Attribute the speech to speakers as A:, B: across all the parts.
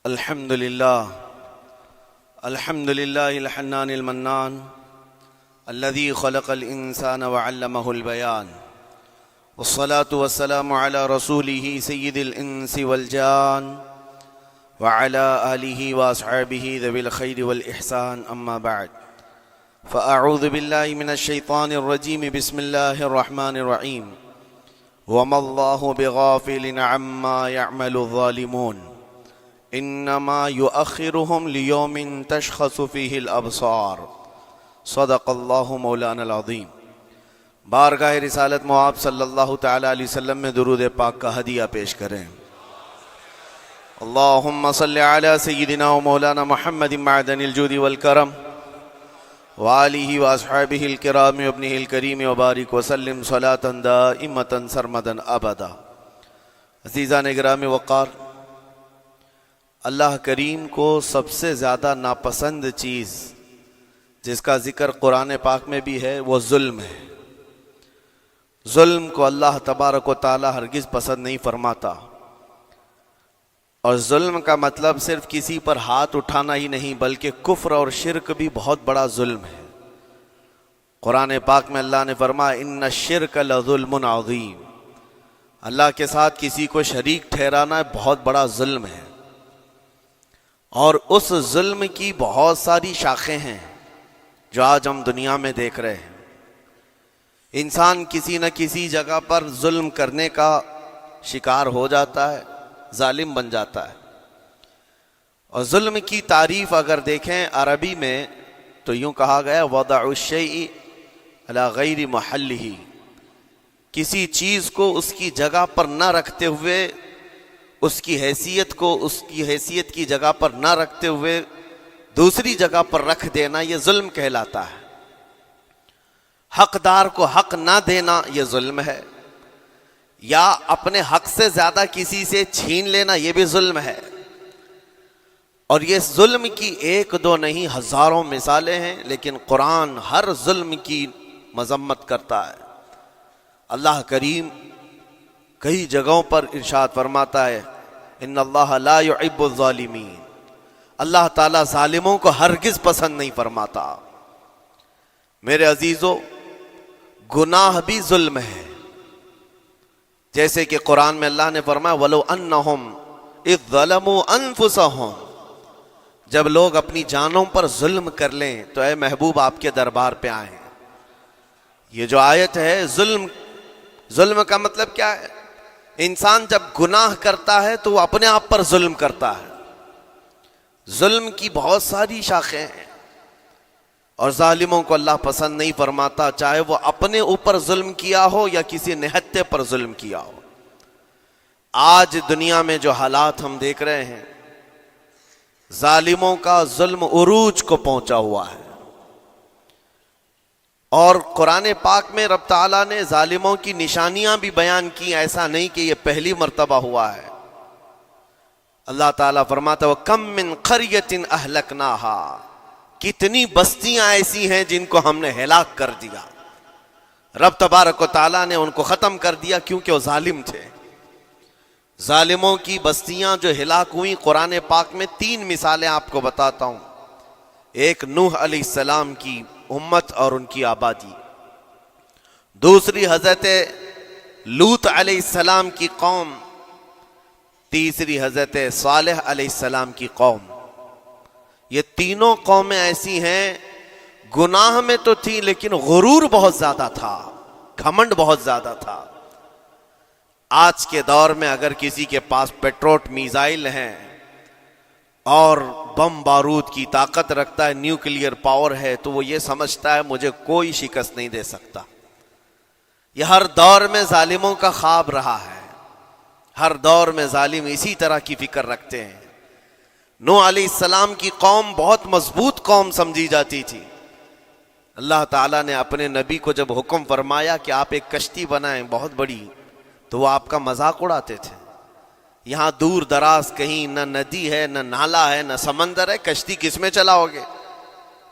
A: الحمد لله الحنان المنان الذي خلق الإنسان وعلمه البيان والصلاة والسلام على رسوله سيد الإنس والجان وعلى آله وأصحابه ذوي الخير والإحسان أما بعد فأعوذ بالله من الشيطان الرجيم بسم الله الرحمن الرحيم وما الله بغافل عما يعمل الظالمون انما يؤخرهم ليوم تشخص فيه الابصار صدق اللہ مولانا العظیم۔ بارگاہ رسالت مآب صلی اللہ تعالی علیہ وسلم میں درود پاک کا ہدیہ پیش کریں۔ اللہم صلی علی سیدنا و مولانا محمد معدن الجود والکرم وآلہ واصحابہ الکرام وابنہ الکریم وبارک وسلم صلاة دائمة سرمدا ابدا۔ عزیزان گرامی وقار، اللہ کریم کو سب سے زیادہ ناپسند چیز جس کا ذکر قرآن پاک میں بھی ہے وہ ظلم ہے۔ ظلم کو اللہ تبارک و تعالی ہرگز پسند نہیں فرماتا، اور ظلم کا مطلب صرف کسی پر ہاتھ اٹھانا ہی نہیں بلکہ کفر اور شرک بھی بہت بڑا ظلم ہے۔ قرآن پاک میں اللہ نے فرمایا ان الشرک لظلم عظیم، اللہ کے ساتھ کسی کو شریک ٹھہرانا بہت بڑا ظلم ہے، اور اس ظلم کی بہت ساری شاخیں ہیں جو آج ہم دنیا میں دیکھ رہے ہیں۔ انسان کسی نہ کسی جگہ پر ظلم کرنے کا شکار ہو جاتا ہے، ظالم بن جاتا ہے۔ اور ظلم کی تعریف اگر دیکھیں عربی میں تو یوں کہا گیا وضع الشیء علی غیر محلہ، کسی چیز کو اس کی جگہ پر نہ رکھتے ہوئے، اس کی حیثیت کو اس کی حیثیت کی جگہ پر نہ رکھتے ہوئے دوسری جگہ پر رکھ دینا، یہ ظلم کہلاتا ہے۔ حقدار کو حق نہ دینا یہ ظلم ہے، یا اپنے حق سے زیادہ کسی سے چھین لینا یہ بھی ظلم ہے۔ اور یہ ظلم کی ایک دو نہیں ہزاروں مثالیں ہیں، لیکن قرآن ہر ظلم کی مذمت کرتا ہے۔ اللہ کریم کئی جگہوں پر ارشاد فرماتا ہے ان اللہ لا يحب الظالمین، اللہ تعالیٰ ظالموں کو ہرگز پسند نہیں فرماتا۔ میرے عزیزو، گناہ بھی ظلم ہے، جیسے کہ قرآن میں اللہ نے فرمایا وَلَوْ أَنَّهُمْ إِذْ ظَلَمُوا أَنفُسَهُمْ، جب لوگ اپنی جانوں پر ظلم کر لیں تو اے محبوب آپ کے دربار پہ آئیں۔ یہ جو آیت ہے ظلم کا مطلب کیا ہے؟ انسان جب گناہ کرتا ہے تو وہ اپنے آپ پر ظلم کرتا ہے۔ ظلم کی بہت ساری شاخیں ہیں، اور ظالموں کو اللہ پسند نہیں فرماتا، چاہے وہ اپنے اوپر ظلم کیا ہو یا کسی نہتے پر ظلم کیا ہو۔ آج دنیا میں جو حالات ہم دیکھ رہے ہیں، ظالموں کا ظلم عروج کو پہنچا ہوا ہے، اور قرآن پاک میں رب تعالیٰ نے ظالموں کی نشانیاں بھی بیان کی، ایسا نہیں کہ یہ پہلی مرتبہ ہوا ہے۔ اللہ تعالیٰ فرماتا ہے وَكَم مِّن قَرْيَةٍ أَهْلَكْنَاهَا، کتنی بستیاں ایسی ہیں جن کو ہم نے ہلاک کر دیا۔ رب تبارک و تعالیٰ نے ان کو ختم کر دیا کیونکہ وہ ظالم تھے۔ ظالموں کی بستیاں جو ہلاک ہوئیں، قرآن پاک میں 3 مثالیں آپ کو بتاتا ہوں۔ ایک نوح علیہ السلام کی امت اور ان کی آبادی، دوسری حضرت لوط علیہ السلام کی قوم، تیسری حضرت صالح علیہ السلام کی قوم۔ یہ تینوں قومیں ایسی ہیں، گناہ میں تو تھی لیکن غرور بہت زیادہ تھا، گھمنڈ بہت زیادہ تھا۔ آج کے دور میں اگر کسی کے پاس پیٹروٹ میزائل ہیں اور بم بارود کی طاقت رکھتا ہے، نیوکلیئر پاور ہے، تو وہ یہ سمجھتا ہے مجھے کوئی شکست نہیں دے سکتا۔ یہ ہر دور میں ظالموں کا خواب رہا ہے، ہر دور میں ظالم اسی طرح کی فکر رکھتے ہیں۔ نوح علیہ السلام کی قوم بہت مضبوط قوم سمجھی جاتی تھی۔ اللہ تعالیٰ نے اپنے نبی کو جب حکم فرمایا کہ آپ ایک کشتی بنائیں بہت بڑی، تو وہ آپ کا مذاق اڑاتے تھے۔ یہاں دور دراز کہیں نہ ندی ہے، نہ نالا ہے، نہ سمندر ہے، کشتی کس میں چلاؤ گے؟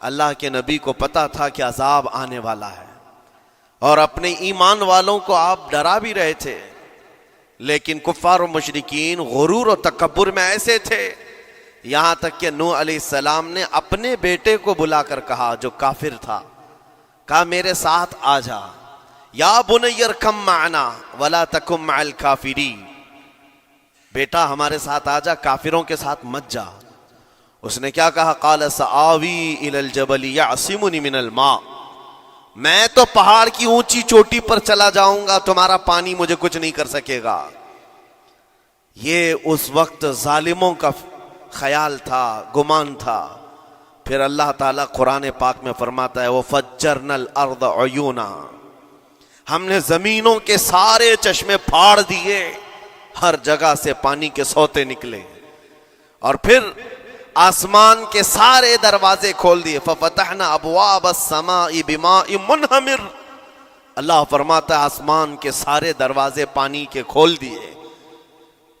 A: اللہ کے نبی کو پتا تھا کہ عذاب آنے والا ہے، اور اپنے ایمان والوں کو آپ ڈرا بھی رہے تھے، لیکن کفار و مشرکین غرور و تکبر میں ایسے تھے یہاں تک کہ نوح علیہ السلام نے اپنے بیٹے کو بلا کر کہا جو کافر تھا، کہا میرے ساتھ آ جا، یا بنی ارکم معنا ولا تکن مع الکافرین، بیٹا ہمارے ساتھ آ جا، کافروں کے ساتھ مت جا۔ اس نے کیا کہا؟ قال سآوی الی الجبل یعصمنی من الماء، میں تو پہاڑ کی اونچی چوٹی پر چلا جاؤں گا، تمہارا پانی مجھے کچھ نہیں کر سکے گا۔ یہ اس وقت ظالموں کا خیال تھا، گمان تھا۔ پھر اللہ تعالیٰ قرآن پاک میں فرماتا ہے وَفَجَّرْنَا الْأَرْضَ عُيُونًا، ہم نے زمینوں کے سارے چشمے پھاڑ دیے، ہر جگہ سے پانی کے سوتے نکلے، اور پھر آسمان کے سارے دروازے کھول دیے۔ فَفَتَحْنَا أَبْوَابَ السَّمَاءِ بِمَاءٍ مُنْهَمِرٍ، اللہ فرماتا ہے آسمان کے سارے دروازے پانی کے کھول دیے،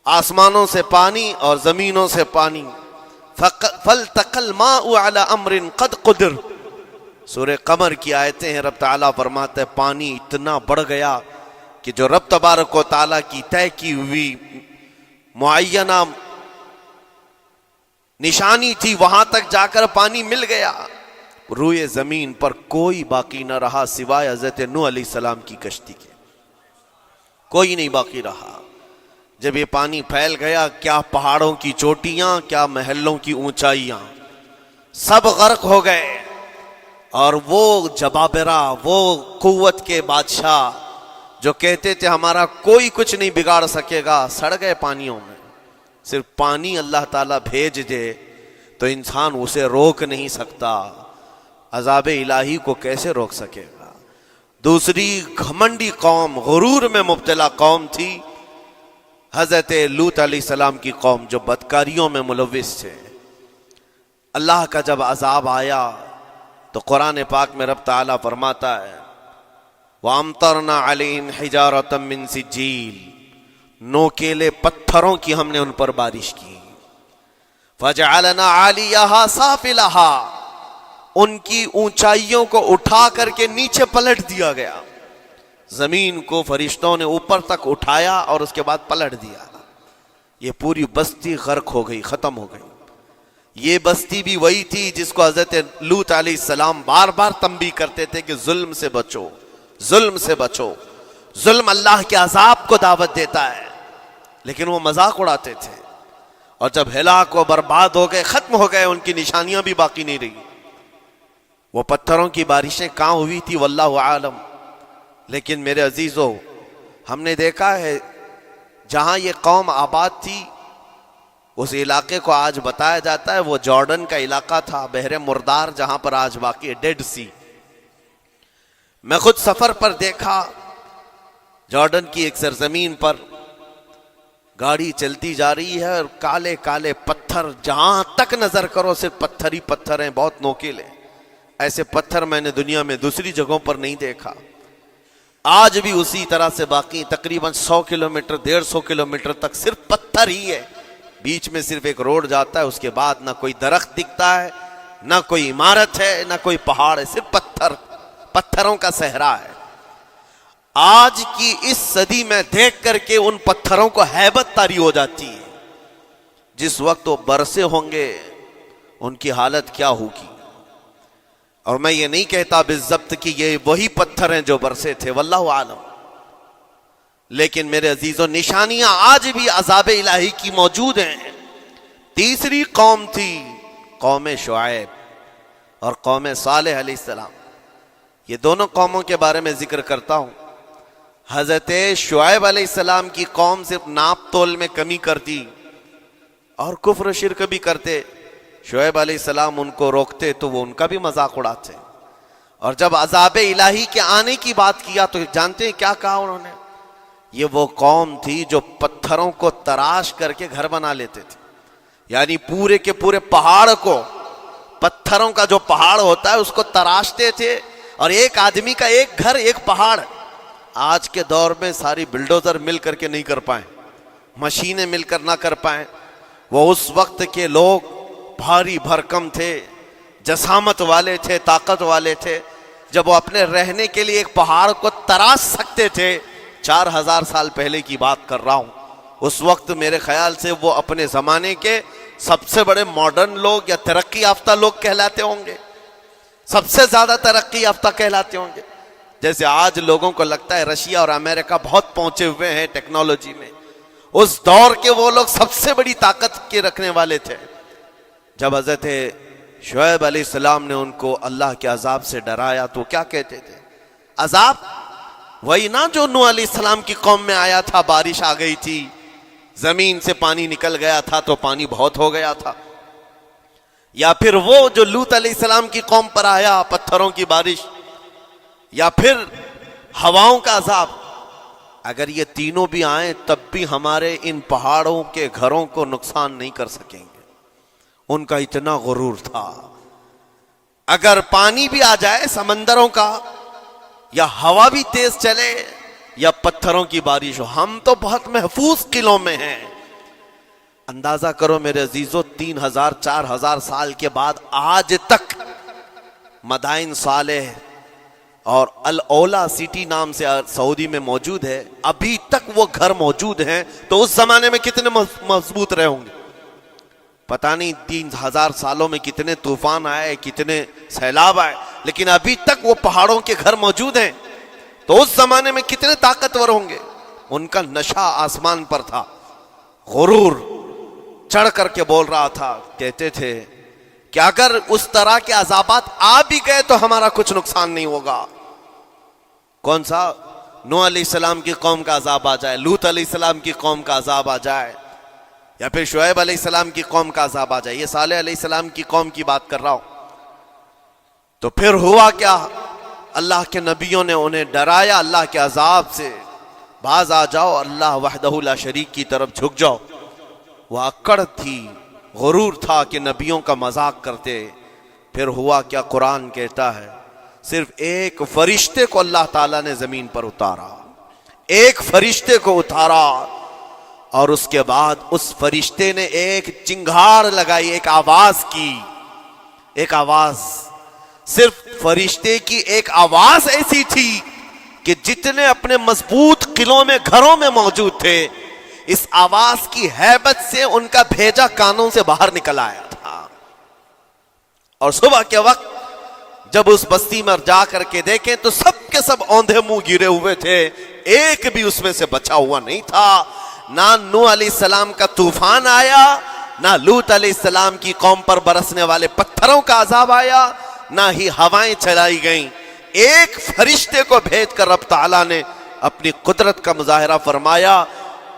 A: آسمانوں سے پانی اور زمینوں سے پانی۔ فَالْتَقَى الْمَاءُ عَلَى أَمْرٍ قَدْ قُدِرَ، سورہ قمر کی آیتیں ہیں، رب تعالیٰ فرماتا ہے پانی اتنا بڑھ گیا کہ جو رب تبارک و تعالیٰ کی طے کی ہوئی معینہ نشانی تھی وہاں تک جا کر پانی مل گیا، روئے زمین پر کوئی باقی نہ رہا سوائے حضرت نوح علیہ السلام کی کشتی کے، کوئی نہیں باقی رہا۔ جب یہ پانی پھیل گیا، کیا پہاڑوں کی چوٹیاں، کیا محلوں کی اونچائیاں، سب غرق ہو گئے، اور وہ جبابرہ، وہ قوت کے بادشاہ جو کہتے تھے ہمارا کوئی کچھ نہیں بگاڑ سکے گا، سڑ گئے پانیوں میں۔ صرف پانی اللہ تعالیٰ بھیج دے تو انسان اسے روک نہیں سکتا، عذاب الہی کو کیسے روک سکے گا؟ دوسری گھمنڈی قوم، غرور میں مبتلا قوم تھی حضرت لوط علیہ السلام کی قوم، جو بدکاریوں میں ملوث تھے۔ اللہ کا جب عذاب آیا تو قرآن پاک میں رب تعالیٰ فرماتا ہے وَأَمْطَرْنَا عَلَيْهِمْ حِجَارَةً مِّن سِجِّيلٍ، نوکیلے پتھروں کی ہم نے ان پر بارش کی۔ فَجَعَلْنَا عَالِيَهَا سَافِلَهَا، ان کی اونچائیوں کو اٹھا کر کے نیچے پلٹ دیا گیا، زمین کو فرشتوں نے اوپر تک اٹھایا اور اس کے بعد پلٹ دیا۔ یہ پوری بستی غرق ہو گئی، ختم ہو گئی۔ یہ بستی بھی وہی تھی جس کو حضرت لوط علیہ السلام بار بار تنبیہ کرتے تھے کہ ظلم سے بچو، ظلم سے بچو، ظلم اللہ کے عذاب کو دعوت دیتا ہے، لیکن وہ مذاق اڑاتے تھے، اور جب ہلاک و برباد ہو گئے، ختم ہو گئے، ان کی نشانیاں بھی باقی نہیں رہی۔ وہ پتھروں کی بارشیں کہاں ہوئی تھی واللہ عالم، لیکن میرے عزیزو ہم نے دیکھا ہے جہاں یہ قوم آباد تھی اس علاقے کو آج بتایا جاتا ہے وہ جارڈن کا علاقہ تھا، بحر مردار جہاں پر آج باقی ہے، ڈیڈ سی۔ میں خود سفر پر دیکھا، جارڈن کی ایک سرزمین پر گاڑی چلتی جا رہی ہے اور کالے کالے پتھر، جہاں تک نظر کرو صرف پتھر ہی پتھر ہیں، بہت نوکیلے۔ ایسے پتھر میں نے دنیا میں دوسری جگہوں پر نہیں دیکھا۔ آج بھی اسی طرح سے باقی، تقریباً 100 کلومیٹر 150 کلومیٹر تک صرف پتھر ہی ہے، بیچ میں صرف ایک روڈ جاتا ہے، اس کے بعد نہ کوئی درخت دکھتا ہے، نہ کوئی عمارت ہے، نہ کوئی پہاڑ ہے، صرف پتھر، پتھروں کا صحرا ہے۔ آج کی اس صدی میں دیکھ کر کے ان پتھروں کو ہیبت طاری ہو جاتی ہے، جس وقت وہ برسے ہوں گے ان کی حالت کیا ہوگی۔ اور میں یہ نہیں کہتا بالضبط کہ یہ وہی پتھر ہیں جو برسے تھے، واللہ عالم، لیکن میرے عزیزوں نشانیاں آج بھی عذاب الہی کی موجود ہیں۔ تیسری قوم تھی قوم شعیب اور قوم صالح علیہ السلام، یہ دونوں قوموں کے بارے میں ذکر کرتا ہوں۔ حضرت شعیب علیہ السلام کی قوم صرف ناپ تول میں کمی کرتی اور کفر و شرک بھی کرتے، شعیب علیہ السلام ان کو روکتے تو وہ ان کا بھی مذاق اڑاتے، اور جب عذاب الہی کے آنے کی بات کیا تو جانتے ہیں کیا کہا انہوں نے؟ یہ وہ قوم تھی جو پتھروں کو تراش کر کے گھر بنا لیتے تھے، یعنی پورے کے پورے پہاڑ کو، پتھروں کا جو پہاڑ ہوتا ہے اس کو تراشتے تھے، اور ایک آدمی کا ایک گھر ایک پہاڑ۔ آج کے دور میں ساری بلڈوزر مل کر کے نہیں کر پائیں، مشینیں مل کر نہ کر پائیں، وہ اس وقت کے لوگ بھاری بھرکم تھے، جسامت والے تھے، طاقت والے تھے، جب وہ اپنے رہنے کے لیے ایک پہاڑ کو تراش سکتے تھے۔ 4000 سال پہلے کی بات کر رہا ہوں، اس وقت میرے خیال سے وہ اپنے زمانے کے سب سے بڑے ماڈرن لوگ یا ترقی یافتہ لوگ کہلاتے ہوں گے، سب سے زیادہ ترقی یافتہ کہلاتے ہوں گے. جیسے آج لوگوں کو لگتا ہے رشیا اور امریکہ بہت پہنچے ہوئے ہیں ٹیکنالوجی میں، اس دور کے وہ لوگ سب سے بڑی طاقت کے رکھنے والے تھے. جب حضرت شعیب علیہ السلام نے ان کو اللہ کے عذاب سے ڈرایا تو کیا کہتے تھے؟ عذاب وہی نا جو نوح علیہ السلام کی قوم میں آیا تھا، بارش آ گئی تھی، زمین سے پانی نکل گیا تھا تو پانی بہت ہو گیا تھا. یا پھر وہ جو لوط علیہ السلام کی قوم پر آیا، پتھروں کی بارش، یا پھر ہواؤں کا عذاب. اگر یہ تینوں بھی آئیں تب بھی ہمارے ان پہاڑوں کے گھروں کو نقصان نہیں کر سکیں گے. ان کا اتنا غرور تھا. اگر پانی بھی آ جائے سمندروں کا، یا ہوا بھی تیز چلے، یا پتھروں کی بارش ہو، ہم تو بہت محفوظ قلعوں میں ہیں. اندازہ کرو میرے عزیزو، 3000 4000 سال کے بعد آج تک مدائن صالح اور الاولا سٹی نام سے سعودی میں موجود ہے، ابھی تک وہ گھر موجود ہیں. تو اس زمانے میں کتنے مضبوط رہے ہوں گے؟ پتہ نہیں 3000 سالوں میں کتنے طوفان آئے، کتنے سیلاب آئے، لیکن ابھی تک وہ پہاڑوں کے گھر موجود ہیں. تو اس زمانے میں کتنے طاقتور ہوں گے. ان کا نشہ آسمان پر تھا، غرور چڑھ کر کے بول رہا تھا. کہتے تھے کہ اگر اس طرح کے عذابات آ بھی گئے تو ہمارا کچھ نقصان نہیں ہوگا. کون سا؟ نوح علیہ السلام کی قوم کا عذاب آ جائے، لوط علیہ السلام کی قوم کا عذاب آ جائے، یا پھر شعیب علیہ السلام کی قوم کا عذاب آ جائے. یہ صالح علیہ السلام کی قوم کی بات کر رہا ہوں. تو پھر ہوا کیا؟ اللہ کے نبیوں نے انہیں ڈرایا اللہ کے عذاب سے. باز آ جاؤ، اللہ وحدہ لا شریک کی طرف جھک جاؤ. وہ اکڑ تھی، غرور تھا کہ نبیوں کا مذاق کرتے. پھر ہوا کیا؟ قرآن کہتا ہے صرف ایک فرشتے کو اللہ تعالیٰ نے زمین پر اتارا، ایک فرشتے کو اتارا، اور اس کے بعد اس فرشتے نے ایک چنگھاڑ لگائی، ایک آواز کی. ایک آواز، صرف فرشتے کی ایک آواز ایسی تھی کہ جتنے اپنے مضبوط قلعوں میں گھروں میں موجود تھے، اس آواز کی ہیبت سے ان کا بھیجا کانوں سے باہر نکل آیا تھا. اور صبح کے وقت جب اس بستی میں جا کر کے دیکھیں تو سب کے سب اوندھے منہ گرے ہوئے تھے، ایک بھی اس میں سے بچا ہوا نہیں تھا. نہ نوح علیہ السلام کا طوفان آیا، نہ لوط علیہ السلام کی قوم پر برسنے والے پتھروں کا عذاب آیا، نہ ہی ہوائیں چلائی گئیں. ایک فرشتے کو بھیج کر رب تعالیٰ نے اپنی قدرت کا مظاہرہ فرمایا.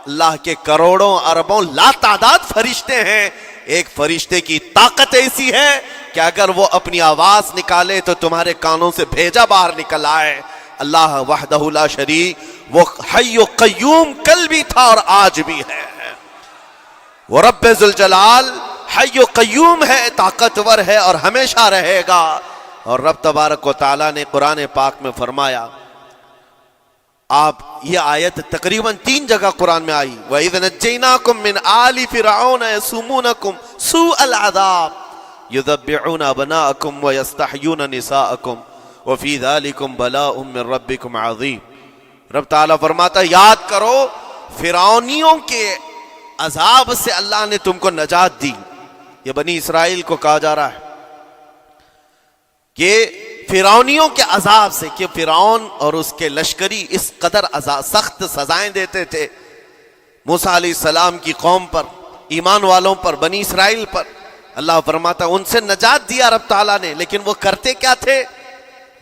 A: اللہ کے کروڑوں اربوں لا تعداد فرشتے ہیں، ایک فرشتے کی طاقت ایسی ہے کہ اگر وہ اپنی آواز نکالے تو تمہارے کانوں سے بھیجا باہر نکل آئے. اللہ وحدہ لا شریک، وہ حی و قیوم کل بھی تھا اور آج بھی ہے. وہ رب ذوالجلال حی و قیوم ہے، طاقتور ہے اور ہمیشہ رہے گا. اور رب تبارک و تعالیٰ نے قرآن پاک میں فرمایا، آپ یہ آیت تقریباً 3 جگہ قرآن میں آئی، وَإِذْ نَجَّيْنَاكُمْ مِنْ آلِ فِرْعَوْنَ يَسُومُونَكُمْ سُوءَ الْعَذَابِ يُذَبِّحُونَ أَبْنَاءَكُمْ وَيَسْتَحْيُونَ نِسَاءَكُمْ وَفِي ذَلِكُمْ بَلَاءٌ مِّن رَبِّكُمْ عَظِيمٌ. رب تعالیٰ فرماتا ہے یاد کرو فرعونیوں کے عذاب سے اللہ نے تم کو نجات دی. یہ بنی اسرائیل کو کہا جا رہا ہے کہ فرعونیوں کے عذاب سے، کہ فرعون اور اس کے لشکری اس قدر سخت سزائیں دیتے تھے موسیٰ علیہ السلام کی قوم پر، ایمان والوں پر، بنی اسرائیل پر. اللہ فرماتا ان سے نجات دیا رب تعالیٰ نے، لیکن وہ کرتے کیا تھے؟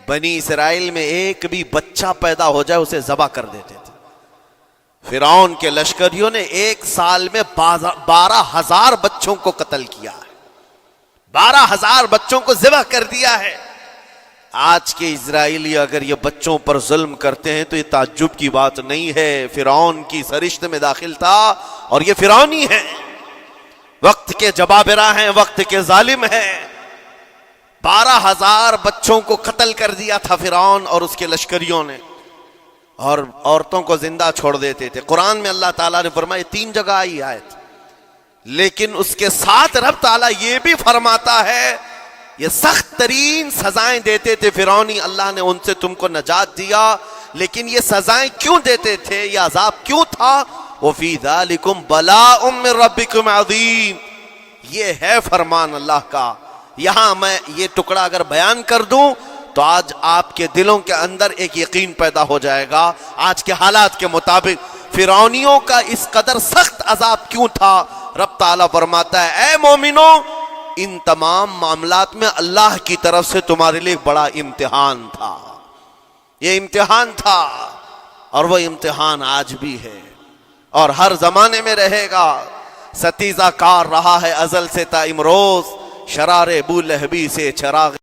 A: بنی اسرائیل میں ایک بھی بچہ پیدا ہو جائے اسے ذبح کر دیتے تھے. فرعون کے لشکریوں نے ایک سال میں 12,000 بچوں کو قتل کیا ہے، 12,000 بچوں کو ذبح کر دیا ہے. آج کے اسرائیلی اگر یہ بچوں پر ظلم کرتے ہیں تو یہ تعجب کی بات نہیں ہے. فرعون کی سرشت میں داخل تھا اور یہ فرعونی ہے، وقت کے جبابرہ ہیں، وقت کے ظالم ہیں. 12,000 بچوں کو قتل کر دیا تھا فرعون اور اس کے لشکریوں نے، اور عورتوں کو زندہ چھوڑ دیتے تھے. قرآن میں اللہ تعالیٰ نے فرمایا 3 جگہ آئی آیت، لیکن اس کے ساتھ رب تعالیٰ یہ بھی فرماتا ہے یہ سخت ترین سزائیں دیتے تھے فرعونی، اللہ نے ان سے تم کو نجات دیا. لیکن یہ سزائیں کیوں دیتے تھے، یہ عذاب کیوں تھا؟ وَفِي ذَلِكُمْ بَلَاءٌ مِّن رَبِّكُمْ عَظِيمٌ. یہ ہے فرمان اللہ کا۔ یہاں میں یہ ٹکڑا اگر بیان کر دوں تو آج آپ کے دلوں کے اندر ایک یقین پیدا ہو جائے گا آج کے حالات کے مطابق فرعونیوں کا اس قدر سخت عذاب کیوں تھا۔ رب تعالیٰ فرماتا ہے اے مومنو، ان تمام معاملات میں اللہ کی طرف سے تمہارے لیے بڑا امتحان تھا، یہ امتحان تھا، اور وہ امتحان آج بھی ہے اور ہر زمانے میں رہے گا۔ ستیزہ کار رہا ہے ازل سے تا امروز، شرار ابو لہبی سے چراغ